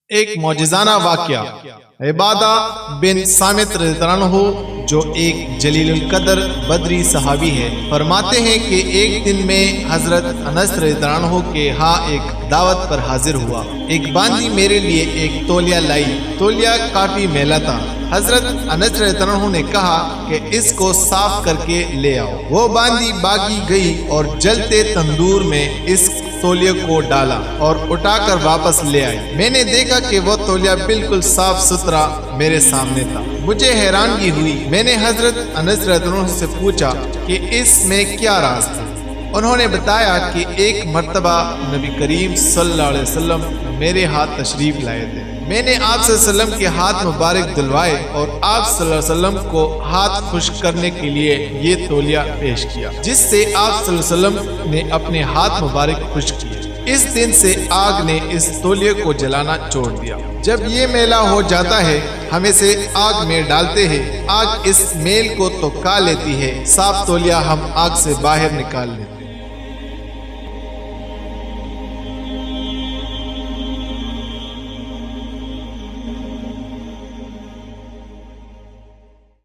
ایک معجزانہ واقعہ عبادہ بن صامت رضی اللہ عنہ جو ایک جلیل القدر بدری صحابی ہے، فرماتے ہیں کہ ایک دن میں حضرت انس رضی اللہ عنہ کے ہاں ایک دعوت پر حاضر ہوا۔ ایک باندی میرے لیے ایک تولیہ لائی۔ تولیہ کافی میلا تھا۔ حضرت انس رضی اللہ عنہ نے کہا کہ اس کو صاف کر کے لے آؤ۔ وہ باندی باغی گئی اور جلتے تندور میں اس تولیے کو ڈالا اور اٹھا کر واپس لے آئی۔ میں نے دیکھا کہ وہ تولیہ بالکل صاف ستھرا میرے سامنے تھا۔ مجھے حیرانگی ہوئی۔ میں نے حضرت انس رضی اللہ عنہ سے پوچھا کہ اس میں کیا راز تھا۔ انہوں نے بتایا کہ ایک مرتبہ نبی کریم صلی اللہ علیہ وسلم میرے ہاتھ تشریف لائے تھے۔ میں نے آپ صلی اللہ علیہ وسلم کے ہاتھ مبارک دلوائے اور آپ صلی اللہ علیہ وسلم کو ہاتھ خشک کرنے کے لیے یہ تولیہ پیش کیا، جس سے آپ صلی اللہ علیہ وسلم نے اپنے ہاتھ مبارک خشک کیے۔ اس دن سے آگ نے اس تولیے کو جلانا چھوڑ دیا۔ جب یہ میلا ہو جاتا ہے ہم اسے آگ میں ڈالتے ہیں، آگ اس میل کو تو کھا لیتی ہے، صاف تولیہ ہم آگ سے باہر نکال لیتے ہیں۔